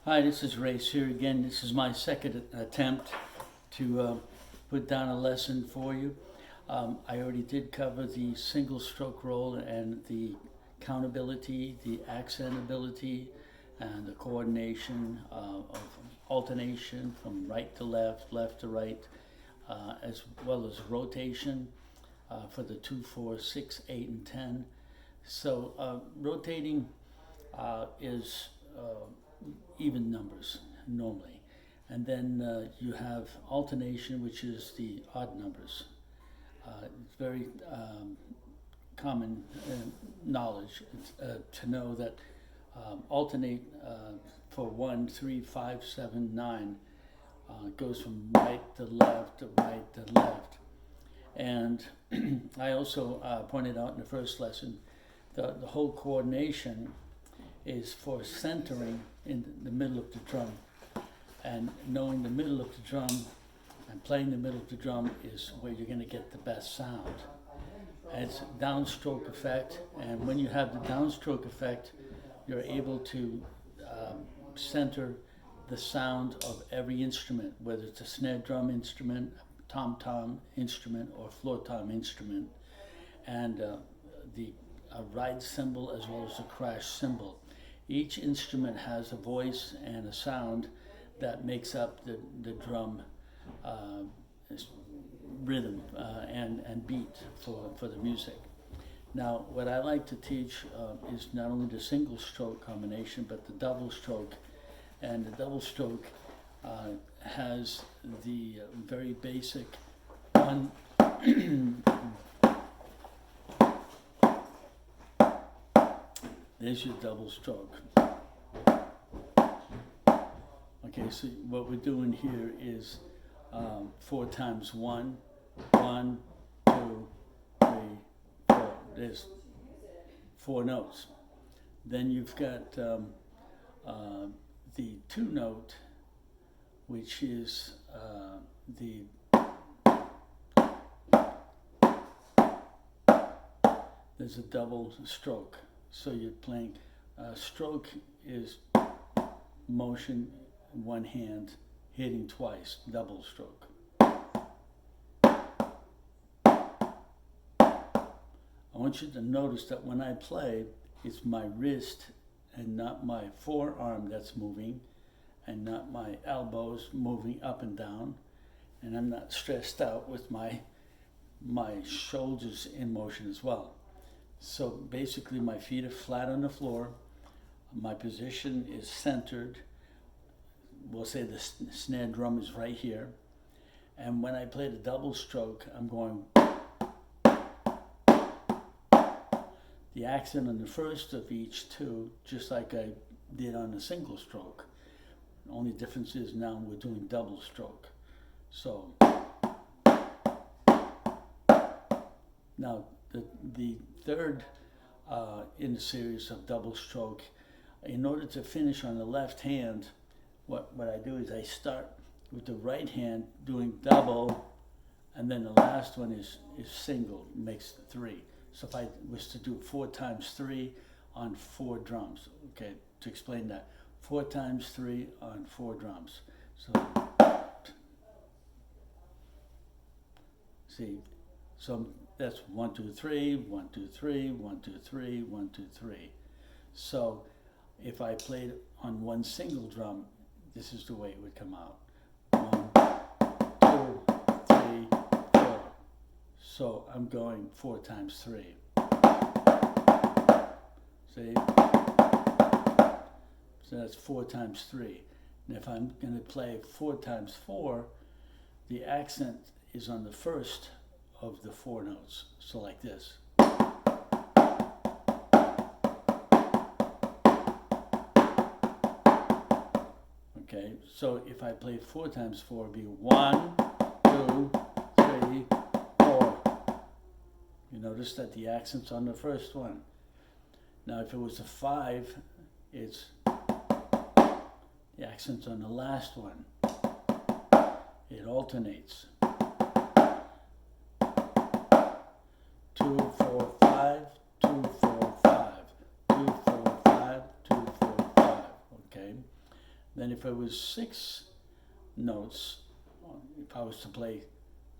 Hi, this is Race here again. This is my second attempt to put down a lesson for you. I already did cover the single stroke roll and the countability, the accent ability, and the coordination of alternation from right to left, left to right, as well as rotation for the 2, 4, 6, 8, and 10. So rotating is even numbers normally, and then you have alternation, which is the odd numbers. It's very common knowledge to know that alternate for 1, 3, 5, 7, 9 goes from right to left to right to left. And I also pointed out in the first lesson the whole coordination is for centering in the middle of the drum. And knowing the middle of the drum and playing the middle of the drum is where you're going to get the best sound. And it's a downstroke effect, and when you have the downstroke effect, you're able to center the sound of every instrument, whether it's a snare drum instrument, a tom-tom instrument, or floor tom instrument, and the ride cymbal as well as the crash cymbal. Each instrument has a voice and a sound that makes up the drum rhythm and beat for the music. Now, what I like to teach is not only the single stroke combination, but the double stroke. And the double stroke has the very basic one. There's your double stroke. Okay, so what we're doing here is 4 times 1, 1, 2, 3, 4. There's 4 notes. Then you've got the 2 note, which is there's a double stroke. So you're playing, stroke is motion, one hand, hitting twice, double stroke. I want you to notice that when I play, it's my wrist and not my forearm that's moving, and not my elbows moving up and down, and I'm not stressed out with my shoulders in motion as well. So basically my feet are flat on the floor, my position is centered, we'll say the snare drum is right here, and when I play the double stroke, I'm going, the accent on the first of each 2, just like I did on the single stroke. The only difference is now we're doing double stroke. So now the third in the series of double stroke, in order to finish on the left hand, what I do is I start with the right hand doing double, and then the last one is single, makes 3. So if I was to do 4 times 3 on 4 drums, okay, to explain that, 4 times 3 on 4 drums. So see, so that's 1, 2, 3, 1, 2, 3, 1, 2, 3, 1, 2, 3. So if I played on one single drum, this is the way it would come out. 1, 2, 3, 4. So I'm going 4 times 3. See? So that's 4 times 3. And if I'm going to play 4 times 4, the accent is on the first of the 4 notes. So like this. Okay, so if I play 4 times 4, it'd be 1, 2, 3, 4. You notice that the accent's on the first one. Now if it was a 5, it's the accent's on the last one. It alternates. 2, 4, 5, 2, 4, 5, 2, 4, 5, 2, 4, 5. Okay. Then if it was 6 notes, if I was to play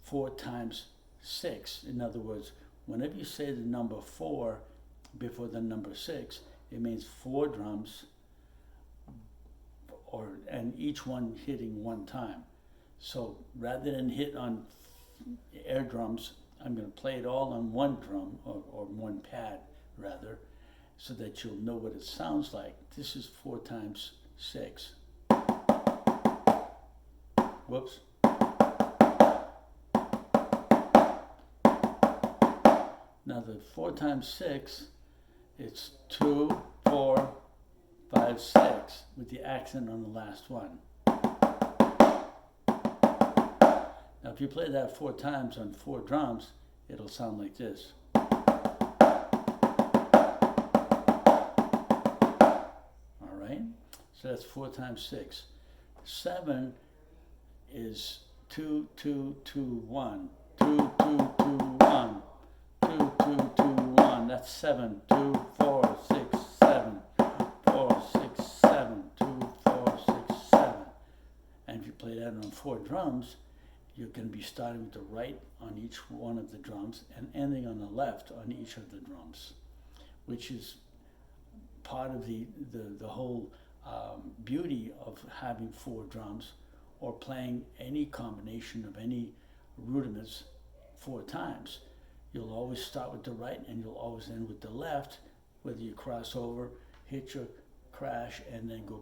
4 times 6, in other words, whenever you say the number 4 before the number 6, it means 4 drums, and each one hitting 1 time. So rather than hit on air drums, I'm going to play it all on 1 drum, or 1 pad rather, so that you'll know what it sounds like. This is 4 times 6. Whoops. Now the 4 times 6, it's 2, 4, 5, 6, with the accent on the last one. Now if you play that 4 times on 4 drums, it'll sound like this. Alright, so that's 4 times 6. 7 is 2, 2, 2, 1. 2, 2, 2, 1. 2, 2, 2, 1. That's 7. 2, 4, 6, 7. 4, 6, 7. 2, 4, 6, 7. And if you play that on 4 drums, you're going to be starting with the right on each one of the drums and ending on the left on each of the drums, which is part of the whole beauty of having 4 drums, or playing any combination of any rudiments 4 times. You'll always start with the right and you'll always end with the left, whether you cross over, hit your crash, and then go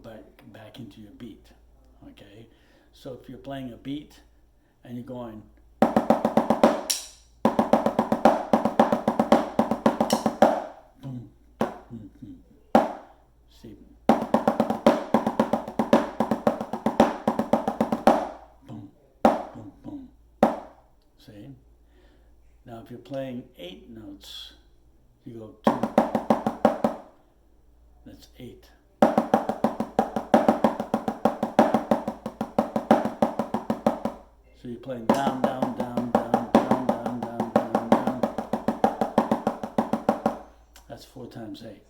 back into your beat. Okay? So if you're playing a beat and you're going boom, boom, boom. See, boom, boom, boom. See? Now if you're playing 8 notes, you go 2. That's 8. So you're playing down, down, down, down, down, down, down, down, down. That's 4 times 8.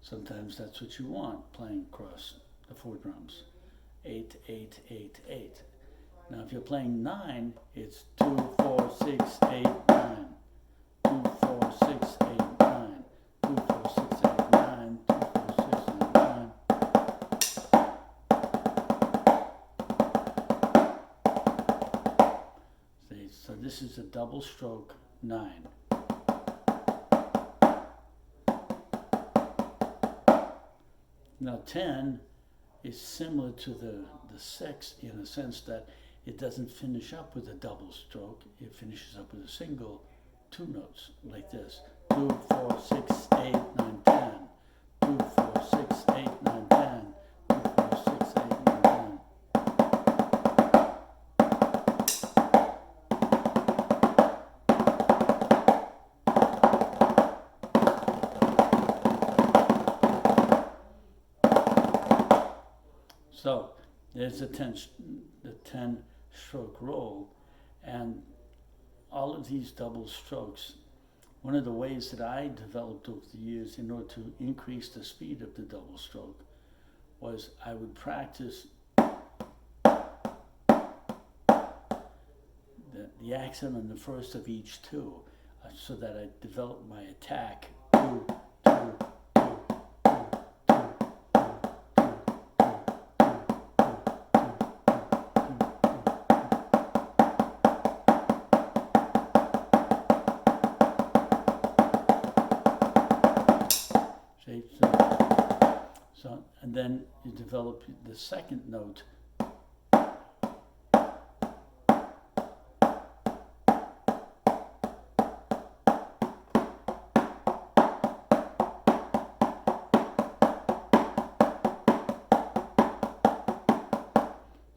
Sometimes that's what you want, playing across the 4 drums. 8, 8, 8, 8. Now if you're playing 9, it's 2, 4, 6, 8, 9. 2, 4, 6, 8, 9. 2, 4, 6, 8, 9. 2, 4, 6, 8, 9. See, so this is a double stroke 9. Now 10 is similar to the 6 in the sense that it doesn't finish up with a double stroke. It finishes up with a single 2 notes like this. 2, 4, 6, 8, 9, 10. 2, 4, 6, 8, 9, 10. 2, 4, 6, 8, 9, 10. So there's the 10 stroke roll, and all of these double strokes. One of the ways that I developed over the years in order to increase the speed of the double stroke was I would practice the accent on the first of each 2, so that I developed my attack. 2, 2, 2, 2, 2, 2, 2, 2, 2. So, and then you develop the second note.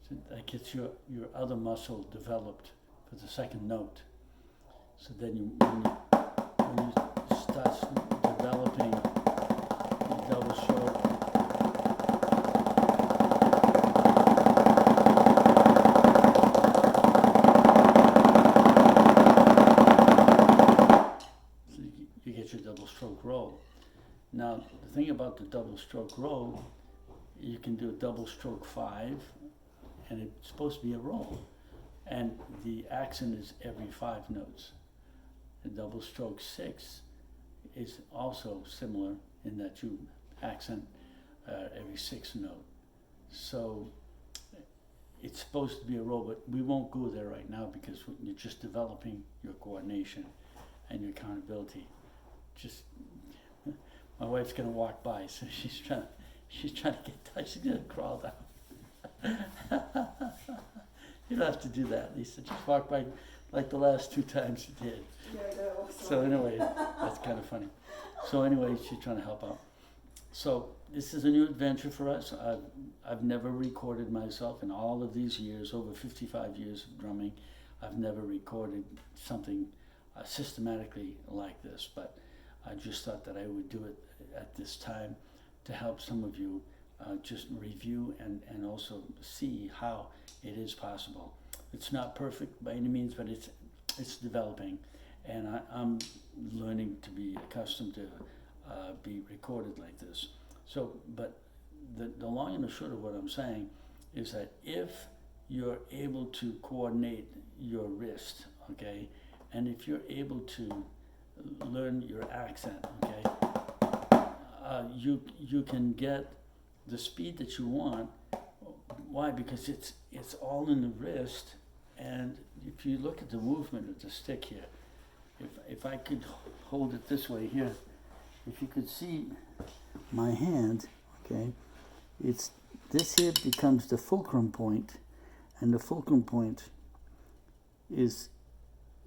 So that gets your other muscle developed for the second note. So then when you start developing the double stroke, so you get your double stroke roll. Now the thing about the double stroke roll you can do a double stroke 5, and it's supposed to be a roll. And the accent is every 5 notes. A double stroke 6 is also similar in that you accent every 6th note. So it's supposed to be a roll, but we won't go there right now because you're just developing your coordination and your accountability. Just, my wife's gonna walk by, so she's trying to get touched. She's gonna crawl down. You don't have to do that, Lisa. Just walk by like the last 2 times you did. Yeah, I know. So anyway, that's kind of funny. So anyway, she's trying to help out. So this is a new adventure for us. I've never recorded myself in all of these years, over 55 years of drumming. I've never recorded something systematically like this, but I just thought that I would do it at this time to help some of you just review and also see how it is possible. It's not perfect by any means, but it's developing, and I'm learning to be accustomed to be recorded like this. So, but the long and the short of what I'm saying is that if you're able to coordinate your wrist, okay, and if you're able to learn your accent, okay, you can get the speed that you want. Why? Because it's all in the wrist, and if you look at the movement of the stick here, if I could hold it this way here, if you could see my hand, okay, it's this here becomes the fulcrum point, and the fulcrum point is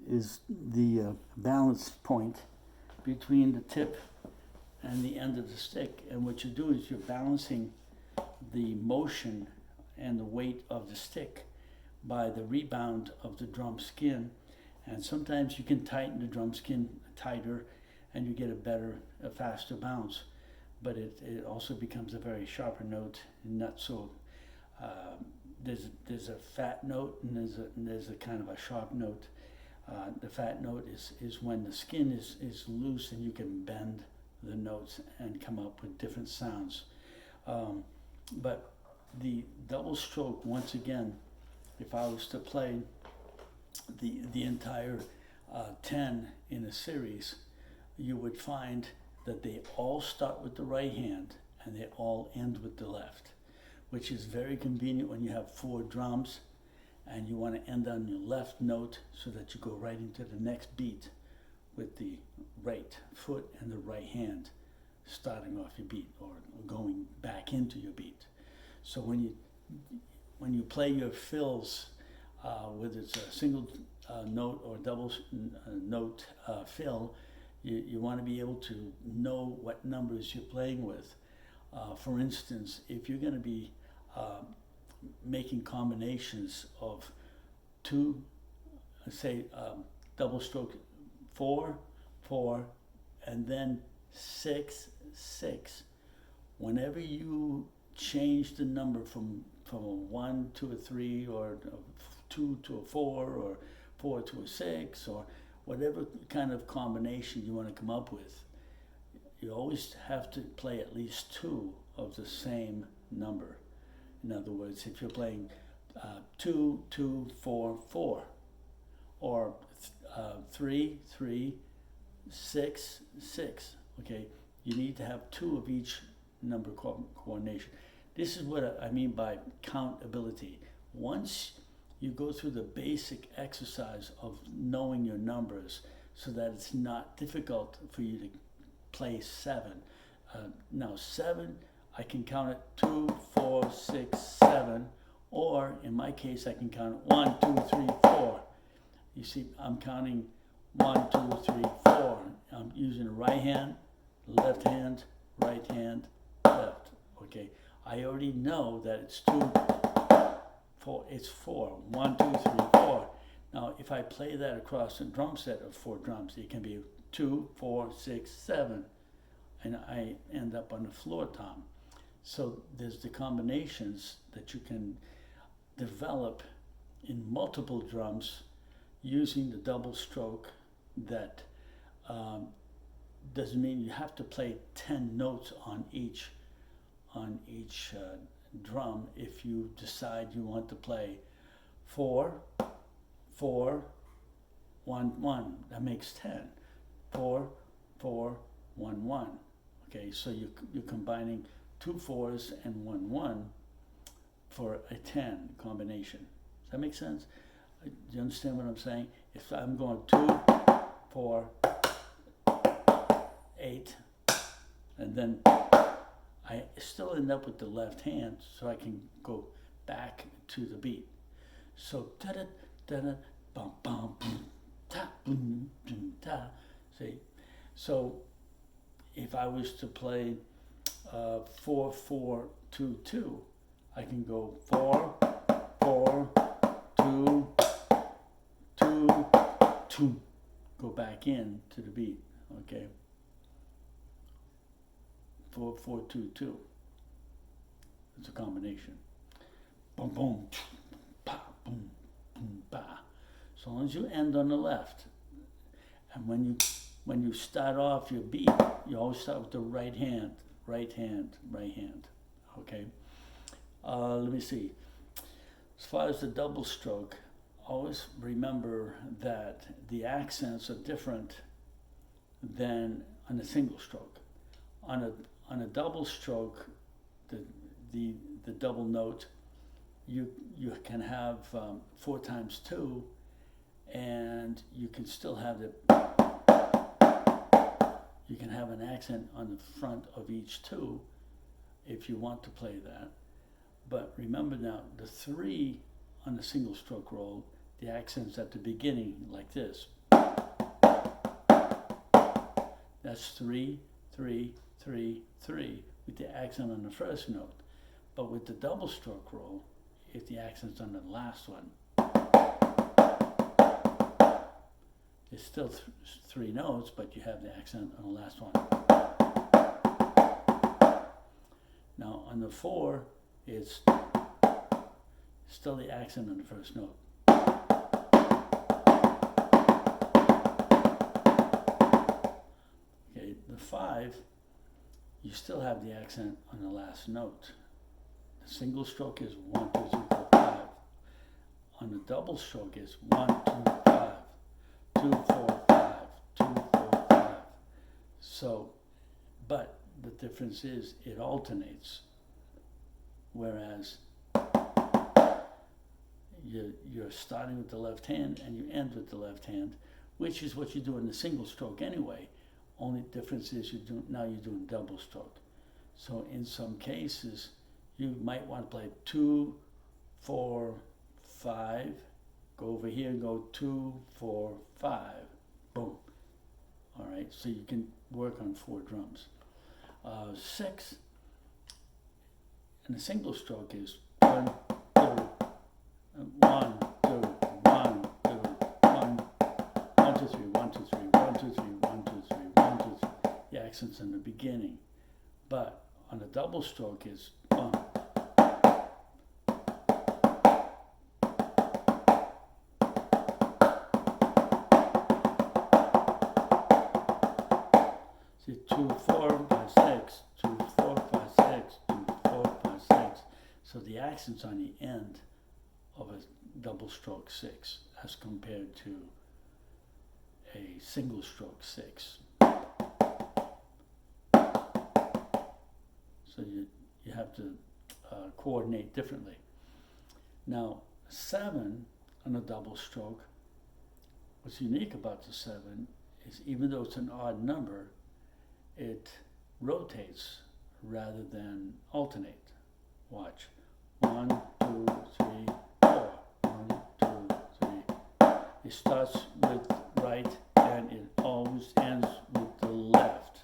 the balance point between the tip and the end of the stick. And what you do is you're balancing the motion and the weight of the stick by the rebound of the drum skin. And sometimes you can tighten the drum skin tighter and you get a faster bounce. But it also becomes a very sharper note, not so, there's a fat note and there's a kind of a sharp note. The fat note is when the skin is loose and you can bend the notes and come up with different sounds. But the double stroke, once again, if I was to play the entire 10 in a series, you would find that they all start with the right hand and they all end with the left, which is very convenient when you have 4 drums and you want to end on your left note so that you go right into the next beat with the right foot and the right hand starting off your beat or going back into your beat. So when you play your fills, whether it's a single note or double note fill, you want to be able to know what numbers you're playing with. For instance, if you're going to be making combinations of 2, say double stroke 4, 4, and then 6, 6, whenever you change the number from a 1 to a 3 or a 2 to a 4 or 4 to a 6 or whatever kind of combination you want to come up with, you always have to play at least 2 of the same number. In other words, if you're playing 2, 2, 4, 4, or 3, 3, 6, 6, okay, you need to have 2 of each number coordination. This is what I mean by countability. Once you go through the basic exercise of knowing your numbers so that it's not difficult for you to play 7. Now 7, I can count it 2, 4, 6, 7, or in my case I can count it 1, 2, 3, 4. You see, I'm counting 1, 2, 3, 4. I'm using the right hand, left hand, right hand, left. Okay, I already know that it's 2, 4, it's 4. 1, 2, 3, 4. Now, if I play that across a drum set of 4 drums, it can be 2, 4, 6, 7, and I end up on the floor tom. So there's the combinations that you can develop in multiple drums using the double stroke. That doesn't mean you have to play 10 notes on each on each drum if you decide you want to play 4, 4, 1, 1. That makes 10. 4, 4, 1, 1. Okay, so you're combining 2 4s and 1 1 for a 10 combination. Does that make sense? Do you understand what I'm saying? If I'm going 2, 4, 8, and then I still end up with the left hand, so I can go back to the beat. So da da da da bum bum boom ta boom boom ta. See, so if I was to play 4 4 2 2, I can go 4 4 2 2 2, go back in to the beat. Okay. 4 4 2 2. It's a combination. Boom boom, pa boom boom pa. So long as you end on the left, and when you start off your beat, you always start with the right hand, right hand, right hand. Okay. Let me see. As far as the double stroke, always remember that the accents are different than on a single stroke. On a double stroke, the double note, you can have 4 times 2, and you can still have you can have an accent on the front of each 2 if you want to play that. But remember now, the 3 on the single stroke roll, the accent's at the beginning like this. That's 3 3 3 3 with the accent on the first note. But with the double stroke roll, if the accent's on the last one, it's still 3 notes, but you have the accent on the last one. Now on the 4, it's still the accent on the first note. Okay, the 5, you still have the accent on the last note. The single stroke is 1 2 3 4 5. On the double stroke is 1 2 5 2 4 5 2 4 5. So, but the difference is it alternates. Whereas you're starting with the left hand and you end with the left hand, which is what you do in the single stroke anyway. Only difference is now you're doing double stroke. So in some cases, you might want to play 2 4 5, go over here and go 2 4 5, boom. All right, so you can work on 4 drums. 6 and the single stroke is 1 2 1 2 1 2 1 1 2 3 1 2 3 1 2 3 1 2 3 1 2 3. The accent's in the beginning, but on the double stroke is 1. See, 2 4 5 6 2 4 5 6 2 4 5 6. So the accent's on the end of a double stroke 6 as compared to a single stroke 6. So you have to coordinate differently. Now 7 on a double stroke, what's unique about the 7 is even though it's an odd number, it rotates rather than alternate. Watch. 1 2 3 4. 1 2 3. It starts with right and it always ends with the left.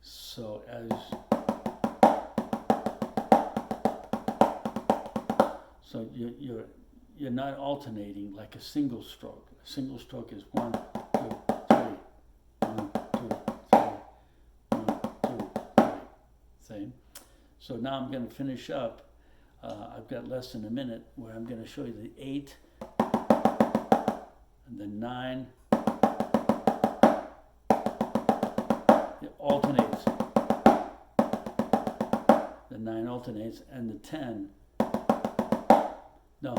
So you're not alternating like a single stroke. A single stroke is 1 2 3 1 2 3 1 2 3. Same. So now I'm going to finish up. I've got less than a minute where I'm going to show you the 8 and the 9. It alternates. the 9 alternates, and the 10, no,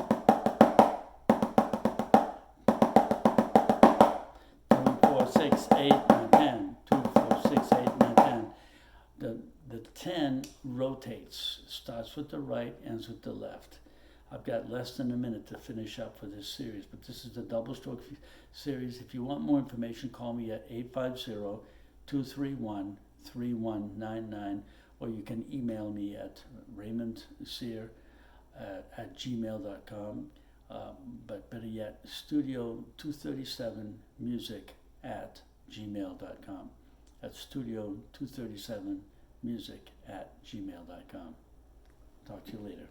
2, 4, 6, 8, 9, 10, 2, 4, 6, 8, 9, 10. The 10 rotates, starts with the right, ends with the left. I've got less than a minute to finish up for this series, but this is the double stroke series. If you want more information, call me at 850-231-3199, or you can email me at raymondsear at gmail.com. But better yet, studio237music at gmail.com. That's studio237music at gmail.com. Talk to you later.